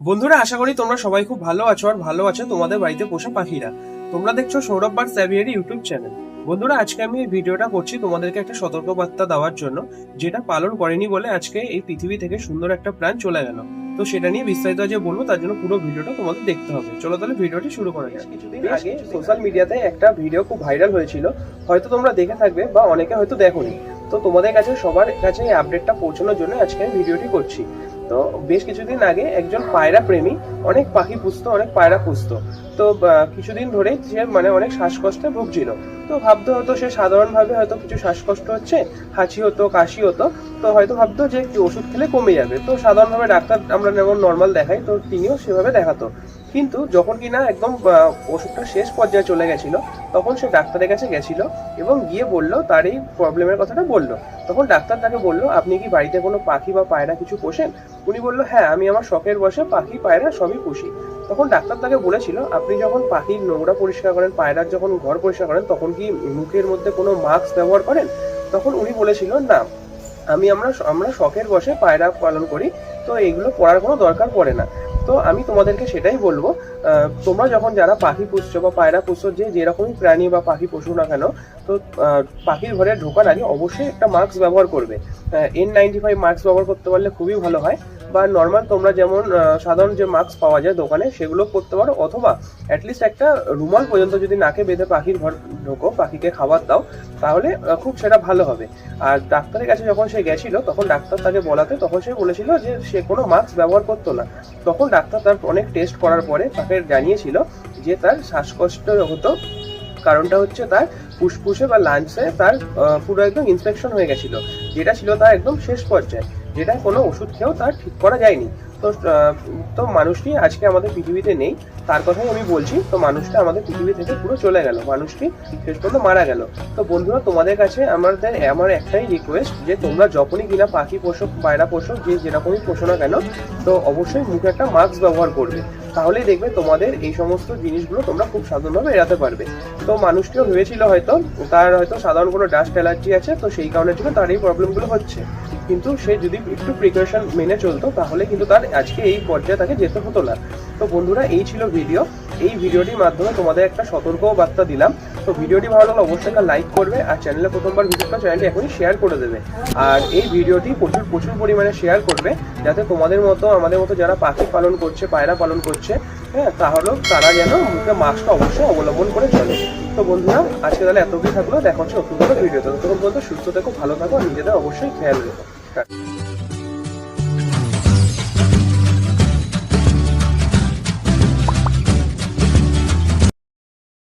বন্ধুরা, আশা করি তোমরা সবাই খুব ভালো আছো আর ভালো আছে তোমাদের বাড়িতে পোষা পাখিরা। তোমরা দেখছো Sourav birds aviary YouTube channel. বন্ধুরা, আজকে আমি এই ভিডিওটা করছি তোমাদেরকে একটা সতর্কবার্তা দেওয়ার জন্য, যেটা পালন করেনি বলে আজকে এই পৃথিবী থেকে সুন্দর একটা প্রাণ চলে গেল। তো সেটা নিয়ে বিস্তারিত যে বলবো তার জন্য পুরো ভিডিওটা তোমাদের দেখতে হবে। চলো তাহলে ভিডিওটি শুরু করা যাক। কিছুদিন আগে সোশ্যাল মিডিয়াতে একটা ভিডিও খুব ভাইরাল হয়েছিল, হয়তো তোমরা দেখে থাকবে বা অনেকে হয়তো দেখোনি। তো তোমাদের কাছে সবার কাছে এই আপডেটটা পৌঁছানোর জন্য আজকে আমি ভিডিওটি করছি। তো বেশ কিছুদিন আগে একজন পায়রা প্রেমী অনেক পাখি পুষতো, অনেক পায়রা পুষতো। তো কিছুদিন ধরেই সে অনেক শ্বাসকষ্টে ভুগছিল। তো ভাবতো হয়তো সে সাধারণভাবে হয়তো কিছু শ্বাসকষ্ট হচ্ছে, হাঁচি হতো, কাশি হতো। তো হয়তো ভাবতো যে একটু ওষুধ খেলে কমে যাবে। তো সাধারণভাবে ডাক্তার আমরা যেমন নর্মাল দেখাই, তো তিনিও সেভাবে দেখাতো। কিন্তু যখন কিনা একদম ওষুধটা শেষ পর্যায়ে চলে গেছিল, তখন সে ডাক্তারের কাছে গেছিল এবং গিয়ে বলল, তার এই প্রবলেমের কথাটা বলল। তখন ডাক্তার তাকে বলল, আপনি কি বাড়িতে কোনো পাখি বা পায়রা কিছু পোষেন? উনি বলল, হ্যাঁ, আমি আমার শখের বশে পাখি পায়রা সবই পুষি। তখন ডাক্তার তাকে বলেছিল, আপনি যখন পাখির নোংরা পরিষ্কার করেন, পায়রার যখন ঘর পরিষ্কার করেন, তখন কি মুখের মধ্যে কোনো মাস্ক ব্যবহার করেন? তখন উনি বলেছিল, না, আমরা শখের বশে পায়রা পালন করি, তো এগুলো করার কোনো দরকার পড়ে না। তো আমি তোমাদেরকে সেটাই বলবো, তোমরা যখন যারা পাখি পুষছো বা পায়রা পুষছো, যে যেরকমই প্রাণী বা পাখি পশু না কেন, তো পাখির ঘরে ঢোকার আগে অবশ্যই একটা মাস্ক ব্যবহার করবে। N95 মাস্ক ব্যবহার করতে পারলে খুবই ভালো হয়। বা নর্মাল তোমরা যেমন সাধারণ যে মাস্ক পাওয়া যায় দোকানে, সেগুলো করতে পারো। অথবা অ্যাটলিস্ট একটা রুমাল পর্যন্ত যদি নাকে বেঁধে পাখির ঘর ঢোকো, পাখিকে খাবার দাও, তাহলে খুব সেটা ভালো হবে। আর ডাক্তারের কাছে যখন সে গেছিল, তখন ডাক্তার তাকে বলাতে তখন সে বলেছিল যে সে কোনো মাস্ক ব্যবহার করতো না। তখন ডাক্তার তার অনেক টেস্ট করার পরে তাকে জানিয়েছিল যে তার শ্বাসকষ্ট হতো। কারণটা হচ্ছে তার ফুসফুসে বা লাংসে তার পুরো একদম ইনফেকশন হয়ে গেছিল, যেটা ছিল তার একদম শেষ পর্যায়ে, যেটা কোনো ওষুধ খেয়েও তার ঠিক করা যায়নি। তো তো মানুষটি আজকে আমাদের পৃথিবীতে নেই, তার কথাই আমি বলছি। তো মানুষটা আমাদের পৃথিবী থেকে পুরো চলে গেল, মানুষটি শেষ পর্যন্ত মারা গেল। তো বন্ধুরা, তোমাদের কাছে আমার একটাই রিকোয়েস্ট, যে তোমরা যখনই কিনা পাখি পোষো, পায়রা পোষো, যে যেরকমই পোষো না কেন, তো অবশ্যই মুখে একটা মাস্ক ব্যবহার করবে। তাহলেই দেখবে তোমাদের এই সমস্ত জিনিসগুলো তোমরা খুব সাধারণভাবে এড়াতে পারবে। তো মানুষটিও ভেবেছিল হয়তো তার হয়তো সাধারণ কোনো ডাস্ট অ্যালার্জি আছে, তো সেই কারণের জন্য তার এই প্রবলেমগুলো হচ্ছে। কিন্তু সে যদি একটু প্রিকশন মেনে চলতো, তাহলে কিন্তু তার আজকে এই পর্যায়ে তাকে যেতে হতো না। তো বন্ধুরা, এই ছিল ভিডিও। এই ভিডিওটির মাধ্যমে তোমাদের একটা সতর্ক বার্তা দিলাম। তো ভিডিওটি ভালো লাগলে অবশ্যই একটা লাইক করবে, আর চ্যানেলে প্রথমবার ভিজিট করলে চ্যানেলটি এখনই শেয়ার করে দেবে। আর এই ভিডিওটি প্রচুর প্রচুর পরিমাণে শেয়ার করবে, যাতে তোমাদের মতো আমাদের মতো যারা পাখি পালন করছে, পায়রা পালন করছে, হ্যাঁ, তাহলেও তারা যেন মুখে মাস্কটা অবশ্যই অবলম্বন করে চলে। তো বন্ধুরা, আজকে তাহলে এতটাই থাকলো। দেখা হচ্ছে নতুন কোনো ভিডিওতে। ততক্ষণ পর্যন্ত সুস্থ থেকো, ভালো থাকো, আর নিজেদের অবশ্যই খেয়াল রেখো।